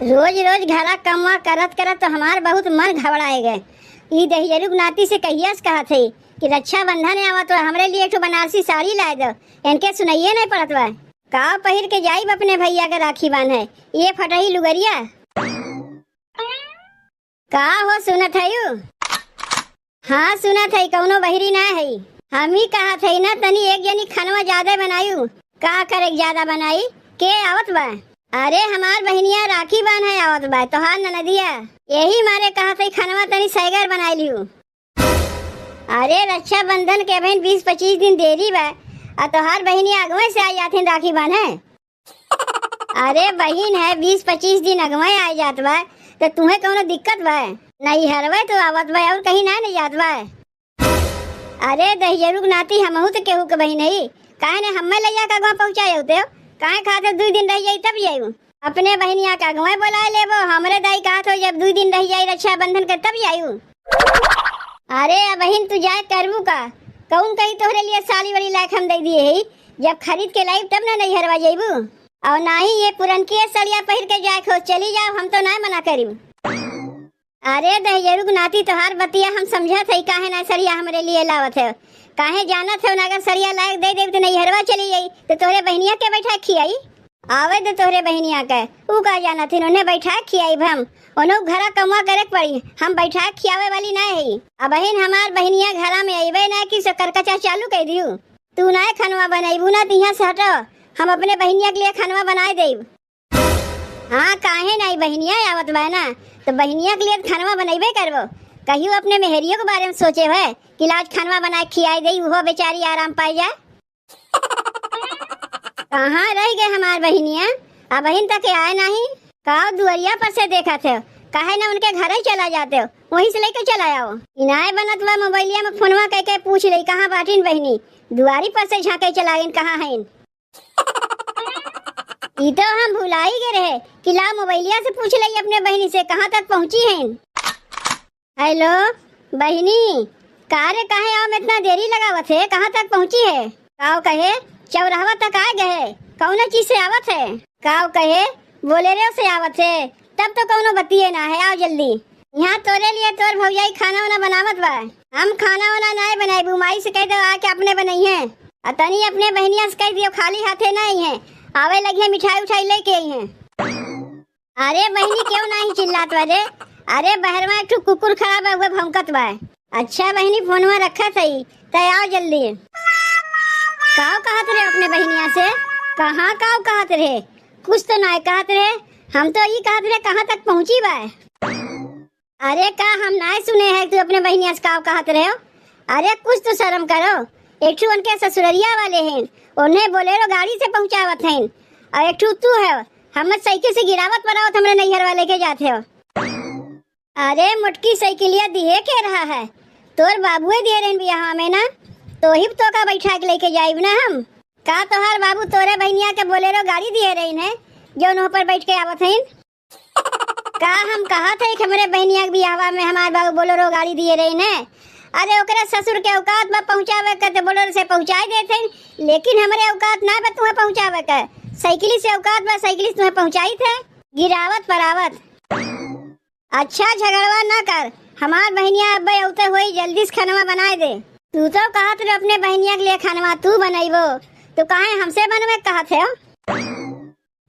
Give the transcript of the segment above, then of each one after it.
रोज रोज घरा कमवा करत करत तो हमार बहुत मन घबराए गए। ई दहियरुक नाती से कहिया से कहा थे कि रक्षाबंधन आवत तो हमरे लिए एक ठो बनारसी साड़ी लाए दो। इनके सुनाइए नहीं पड़त बा। का पहिर के जाइब अपने भैया के राखी बांधे ये फटही लुगरिया। का हो सुनत है यू? हाँ सुनत है, कौनो बहिरी ना है। हम ही कहा थे ना तनी एक जनी खनवा ज्यादा बनायू। का करे ज्यादा बनाई के आवत बा? अरे हमार बहनिया राखी बांध है आवत बा तोहार ननदिया, यही मारे कहा थे खनवा तनी सैगर बनाई लियो। अरे रक्षाबंधन के बहन 20-25 दिन देरी बा और तोहार बहनिया अगवे से आ जाती राखी बांधे। अरे बहन है 20-25 दिन अगवे आ जात बा तो तुम्हें कौनो दिक्कत बा? नहीं हरवे तो आवत बा और कहीं ना नहीं जात बा। अरे दहियरुक नाती हमहू तो केहू के बहन है, काहे ने हमें लैया का अगवा पहुंचाए होते हो? काहे खाते 2 दिन रह जाई तब जायू अपने बहनिया का अगवा बुला लेबो। हमरे दाई कहा तो जब 2 दिन रह जाई रक्षाबंधन के तब जायू। अरे बहन तू जाए करबू का? कौन कही तोहरे लिए साड़ी वाली लायक हम दे दिए है, जब खरीद के लाइब तब ना नहीं हरवा जाइबू। और ना ही ये पुरनकी सड़िया पहिर के जाए खो चली जाओ, हम तो ना मना करी। अरे दहियरुक नाती तोहार बतिया हम समझत है, काहे ना सड़िया हमरे लिए लावत है। काहे जानत है अगर सड़िया लायक दे दे तो नहीं हरवा चली जाई तो तोहरे बहनिया के बैठा खियाई। आवे तो तोहरे बहनिया के ऊ का जानत है उन्हें बैठा खियाई हम ओनो घरा कमा करे पड़ी, हम बैठा खियावे वाली ना है। अब बहन हमार बहनिया घरा में आईबे ना कि सकर कचा चालू कर दियो। तू ना खनवा बनाईबू ना तिहा से हटो, हम अपने बहनिया के लिए खनवा बनाए देब। हाँ काहे नहीं बहनिया आवत बा ना तो बहनिया के लिए खनवा बनैबे करबो। कहियो अपने मेहरियों के बारे में सोचे है कि लाज खनवा बनाए खियाई दे वो बेचारी आराम पाई जाए। कहाँ रह गए हमार बहनिया? अब बहन तक आए नहीं का दुआरिया पर से देखा थे, काहे ना उनके घर ही चला जाते हो, वहीं से लेके चला आओ। इनाय बनत बा मोबाइलिया में फोनवा कह के पूछ ले कहाँ बाटिन बहनी, दुआरी पर से झाके चला इन कहाँ है। ई तो हम भुला ही गए रहे कि ला मोबाइलिया से पूछ ले अपने बहनी से कहाँ तक पहुँची है। हेलो बहनी, कारे काहे आओ में इतना देरी लगावत है, कहाँ तक पहुँची है? काव कहे चौराहा तक आ गए, कौन चीज से आवत है? काव कहे बोलेरो से आवत है, तब तो कौनो बतिये ना है, आओ जल्दी। यहाँ तोरे लिए तोर भौजाई खाना वाना बनावत बा, हम खाना वाना नहीं बनाई बुमाई से कह दो आके अपने बनाई है। तनी अपने बहनिया से कह दियो खाली हाथे नहीं है, आवे लगे मिठाई उठाई लेके आई है। अरे बहनी क्यों नहीं चिल्लात बा रे? अरे बहरवा एक कुकुर खराब है वो भौंकत बा। अच्छा बहनी फोनवा रखा सही तय आओ जल्दी। काव कहत रहे अपने बहनिया से? कहाँ काव कहत रहे? कुछ तो नहीं कहत रहे, हम तो ये कहत रहे कहाँ तक पहुँची बा। अरे का हम नहीं सुने हैं तू अपने बहनिया से काव कहत रहे हो? अरे कुछ तो शर्म करो। एक ठू उनके ससुररिया वाले हैं, उन्हें बोलेरो गाड़ी से पहुँचावत हैं और एक ठू तू है हम साइकिल से गिरावत पड़ावत हमरे नैहर वाले के जाते हो। अरे मुटकी साइकिलिया दिए के रहा है तोर बाबुए दे रहे बियाह में ना, तो ही तो का बैठा के लेके जाइब ना हम। का तोहार बाबू तोरे बहनिया के बोलेरो गाड़ी दिए रही है जो उन पर बैठ के आवत हैं? का हम कहा थे कि हमारे बहनिया के बियाह में हमारे बाबू बोलेरो गाड़ी दिए रही है? अरे ओकरे ससुर के औकात में पहुँचावे के बोलेरो से पहुँचाई देते, लेकिन हमारे औकात ना बा तुम्हें पहुँचावे के, साइकिल से औकात बा साइकिल से तुम्हें पहुँचाई थे गिरावत परावत। अच्छा झगड़वा ना कर, हमार बहनिया अब औते हुई जल्दी से खाना बनाए दे। तू तो कहत रहे अपने बहनिया के लिए खाना तू बनाइबो तो काहे हमसे बनवे कहत है?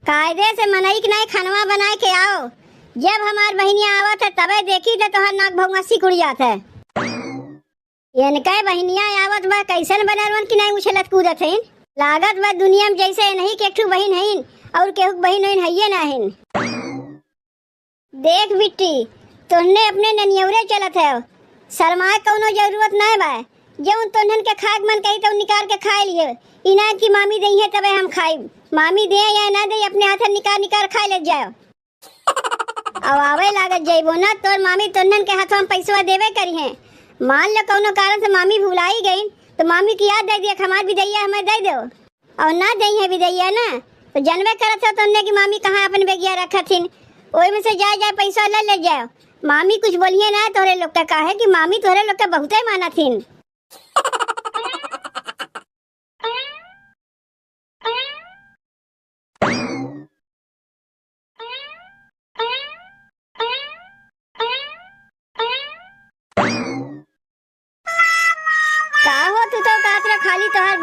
कायदे से मनई के नहीं खाना बनाए के आओ, जब हमार बहनिया आवत है तबे देखी तो तोहर नाक भौंगा सिकुड़ जात है। इनके बहनिया आवत बा कैसन बनरवन की नहीं उछलत कूदत है, लागत बा दुनिया में जैसे नहीं के ठू बहन है और केहू बहन है ना है। देख बिट्टी तुमने अपने ननियौरे चलत है, शर्माए कौनो जरूरत नहीं बा, जौन तुमन के खाक मन कही तो निकाल के खा लिए। इना की मामी दई है तबे हम खाई, मामी दे या ना दे अपने हाथ निकाल निकाल खा ले जाओ। अब आवे लागत जाइबो ना तोर मामी तुमन के हाथों में पैसा देवे करी है। मान लो कौनो कारण से मामी भुलाई गई तो मामी की याद दे दिया हमार विदैया हमें दे दो, और ना दई है विदैया ना तो जानवे करत हो तुमने की मामी कहाँ अपन बेगिया रखत थीन, ओई में से जाए पैसा ले जाओ। मामी कुछ बोलिए ना तोरे लोग का कहे कि मामी तोरे लोग का बहुते माना थीन।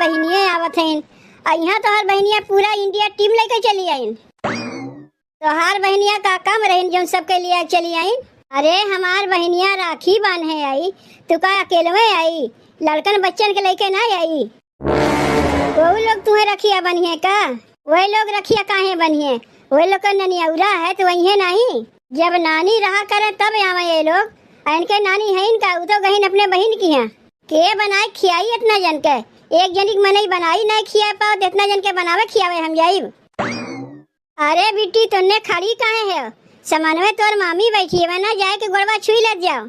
बहनियां आवत हैं। यहाँ तोहार बहनियां पूरा इंडिया टीम लेके चली आईन। तोहार बहनियां का काम रहीन जो सबके लिए चली आईन। अरे हमार बहनियां राखी बांधे आई, तू का अकेले आई? लड़कन बच्चन के लेके ना आई? वो लोग तुम्हें रखिया बनिए का? वही लोग रखिया काहे बनिए? वही लोग का ननियौरा है तो वही है नहीं। जब नानी रहा करे तब आवे ये लोग। इनके नानी है इनका, वो तो गहीन अपने बहन की है। के बनाए खियाई इतना जन के? एक जनी के मनई बनाई नहीं खिया पाओ, इतना जन के बनावे खियावे हम जाइब। अरे बिट्टी तुमने खड़ी काहे है? सामानवे तोर मामी बैठी है, ना जाए के गोड़वा छुई लग जाओ।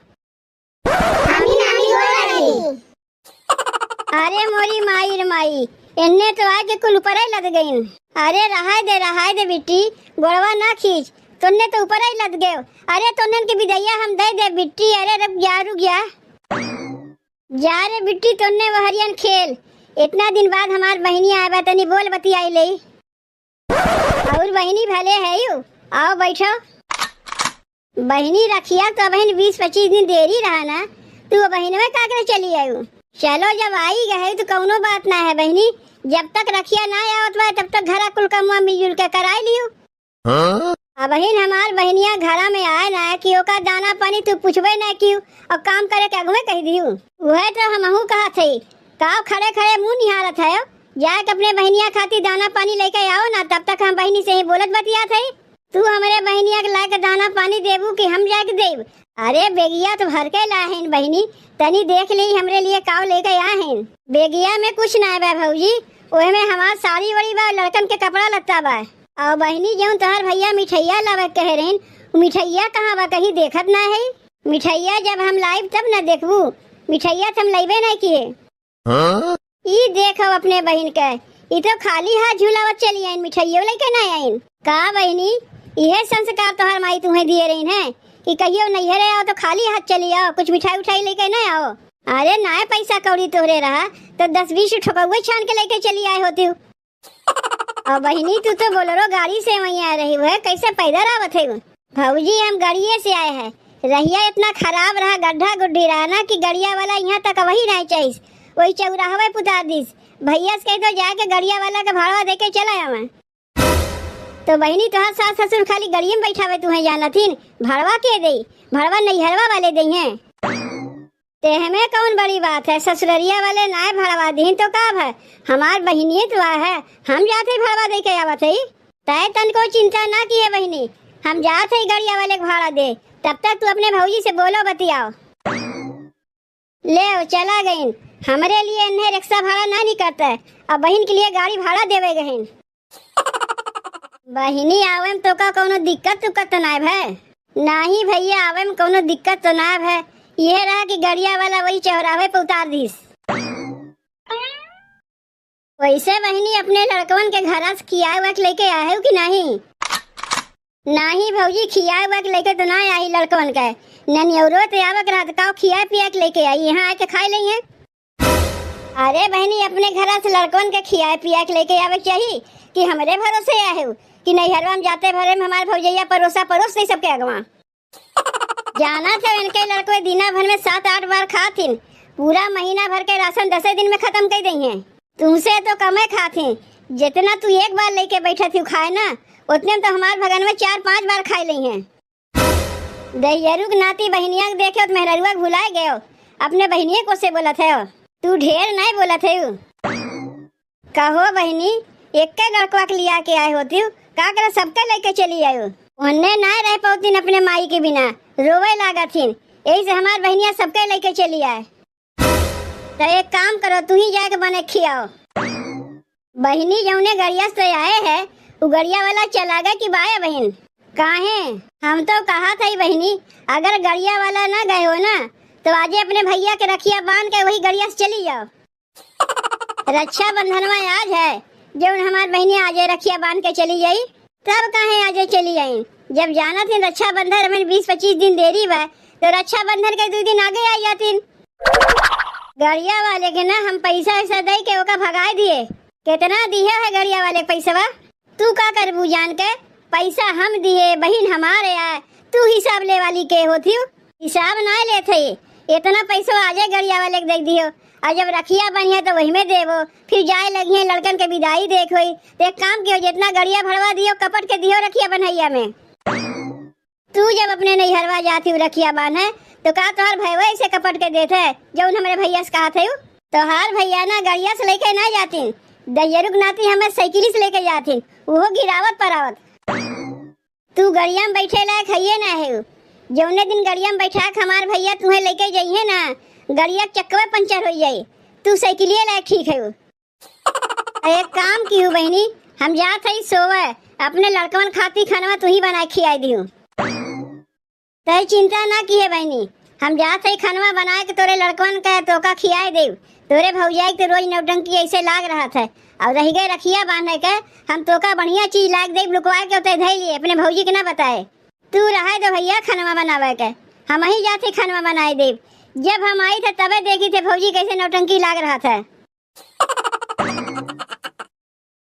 अरे मोरी माई रे माई, इन्ने तो आके कुल ऊपर ही लग गई। अरे रहा दे बिट्टी, गोड़वा ना खींच, तुमने तो ऊपर ही लग गए। अरे तुमने की विदैया हम दे दे बिट्टी। अरे रब रुक जा रे बिट्टी, तुमने वो हरियन खेल। इतना दिन बाद हमार बहनी आए तनी बोल बतियाई ले। और बहनी भले है यू, आओ बैठो। बहनी रखिया तो बहन 20-25 दिन देरी रहा ना, तू बहन में का करे चली आयु। चलो जब आई गए तो कौनो बात ना है बहनी, जब तक रखिया ना आवत बा तब तक घरा कुल कमुआ मिलजुल के कराई लियो। अब बहन हमार बहनिया घरा में आए ना कि ओका दाना पानी तू पूछबे ना क्यों, और काम करे के अगुए कह दियो। वह तो हमहू कहा थे, काव खड़े खड़े मुंह निहारत है। जाके अपने बहनिया खाती दाना पानी लेके आओ ना, तब तक हम बहनी से ही बोलत बतिया थे। तू हमारे बहनिया के लाके दाना पानी देबू कि हम जाके देब? अरे बेगिया तो भर के लाए हैं बहनी, तनी देख ली हमरे लिए काव लेके आए हैं। बेगिया में कुछ ना है भौजी, ओहे में हमार साड़ी वड़ी बा, लड़कन के कपड़ा लत्ता बा। और बहनी जो तोहर भैया मिठाइया लावे कह रहे, मिठाइया कहाँ बा? कहीं देखत ना है। मिठाइया जब हम लाइव तब ना देखबू, मिठाइया तो हम लाइबे नहीं किए। ई देखो अपने बहन के, ई तो खाली हाथ झूलावत चली आइन, मिठाइया लेके ना आइन का? बहनी यह संस्कार तोहर माई तुम्हें दिए रही है कि कहियो नैहरे आओ तो खाली हाथ चली आओ, कुछ मिठाई उठाई लेके ना आओ। अरे ना पैसा कौड़ी तोहरे रहा तो 10-20 ठोकौए छान के लेके चली आए होती। और बहनी तू तो बोलेरो गाड़ी से वहीं आ रही है, कैसे पैदल आवत है? भौजी हम गाड़िए से आए हैं, रहिया इतना खराब रहा, गड्ढा गुड्ढी रहा ना कि गड़िया वाला यहाँ तक वही नहीं चाहिए, वही चौराहे पुता दिस। भैया से कह दो जाके गड़िया वाला का भाड़ा देके चला आवा। तो बहनी तुहार सास ससुर खाली गड़िया में बैठावे तुम्हें जाना थी, भड़वा के दे? भड़वा नैहरवा वाले दे हैं। ते हमें कौन बड़ी बात है, ससुररिया वाले ना भड़वा दी तो का है? हमार बहनिये तो है, हम जाते भड़वा दे के आवत है। तय तन को चिंता ना किए बहनी, हम जाते ही गड़िया वाले को भाड़ा दे। तब तक तू अपने भौजी से बोलो बतियाओ। ले चला गई, हमारे लिए इन्हें रिक्शा भाड़ा ना निकलता है, अब बहन के लिए गाड़ी भाड़ा देवे गए। बहनी आवे में तो का कोनो दिक्कत तो ना है? नहीं भैया आवे में कोनो दिक्कत तो ना है, यह रहा कि गड़िया वाला वही चौराहे पे उतार दीस। वैसे बहनी अपने लड़कवन के घर से खिया हुआ लेके आए हो कि नहीं? नहीं भौजी खिया हुआ लेके तो ना आई लड़कवन के, ननियौरो तो आवक रात का खिया पिया के लेके आई, यहाँ आके खाई लेंगे। अरे बहनी अपने घर से लड़कवन के खिया पिया के लेके आवे चाहिए कि हमारे भरोसे आए हो कि नैहरवा में जाते भरे में हमारे भौजैया परोस नहीं सबके अगवा जाना था। इनके लड़के दिना भर में 7-8 बार खाथिन, पूरा महीना भर के राशन 10 दिन में खत्म कर दी है। तुमसे तो कमे खाथिन, जितना तू एक बार लेके बैठा थी खाए ना, उतने तो हमारे भगन में 4-5 बार खाई ली है। दहियरू नाती बहनिया देखे तो मेहरुआ भुलाए गए, अपने बहनिया को से बोला थे। तू ढेर नहीं बोला थे। कहो बहनी एक लड़कवा के लिया के आए होती, का कर सबके लेके चली आयो? उन्हें ना रह पाती अपने माई के बिना, रोवे लागा थी, यही से हमार बहनिया सबके लेके चली आए। तो एक काम करो, तू ही जाके बने खियाओ। बहनी जौने गड़िया से आए है वो गड़िया वाला चला गया कि बाया बहन? काहे हम तो कहा था बहनी, अगर गड़िया वाला ना गए हो ना तो आज अपने भैया के रखिया बांध के वही गड़िया से चली जाओ। रक्षा बंधन में आज है, जब हमार बहनी आज रखिया बांध के चली जाई, तब काहे आज चली आई? जब जाना थी रक्षा बंधन में 20-25 दिन देरी बा, तो रक्षा बंधन के 2 दिन आगे आई जाती। गड़िया वाले के ना हम पैसा ऐसा दे के ओका भगा दिए। कितना दिए है गड़िया वाले पैसा? तू का करबू जान के? पैसा हम दिए, बहन हमारे आए, तू हिसाब ले वाली के होती? हिसाब ना लेते, इतना पैसा आजे गड़िया वाले के दे दियो, और जब रखिया बनिया तो वही में देवो, फिर जाए लगी है लड़कन के विदाई देख हुई। तो एक काम कियो, जितना गड़िया भरवा दियो कपट के दियो रखिया बनैया में। तू जब अपने नैहरवा जाती हूँ रखिया बांधे तो का तोहर भैया ऐसे कपट के देते है जो हमारे भैया से कहा थे। तोहार भैया ना गड़िया से लेके ना जाती, दैयरुक नाती हमें साइकिल से लेके जाती, वो गिरावत परावत। तू गड़िया में बैठे लायक है ना है, जौने दिन गड़िया में बैठा के हमार भैया तुम्हें लेके जाइए ना, गड़िया चक्कवे पंचर हो जाये, तू साइकिलिए लायक ठीक है। एक काम की हूँ बहनी, हम जात है सोवे, अपने लड़कवन खाती खानवा तू ही बना खिलाई दी हूँ। तय चिंता ना की है बहनी, हम जात है खानवा बनाए के तोरे लड़कवन का तोका खियाए दे। तोरे भौजाई के रोज नौटंकी ऐसे लाग रहा था, और रह गए रखिया बांधे के, हम तोका बढ़िया चीज लाग दे लुकवा के उतर धै लिए, अपने भौजी के ना बताए। तू रहा दो भैया खानवा बनावे के, हम ही जाते खानवा बनाए दे। जब हम आई थे तबे देखी थे भौजी कैसे नौटंकी लाग रहा था।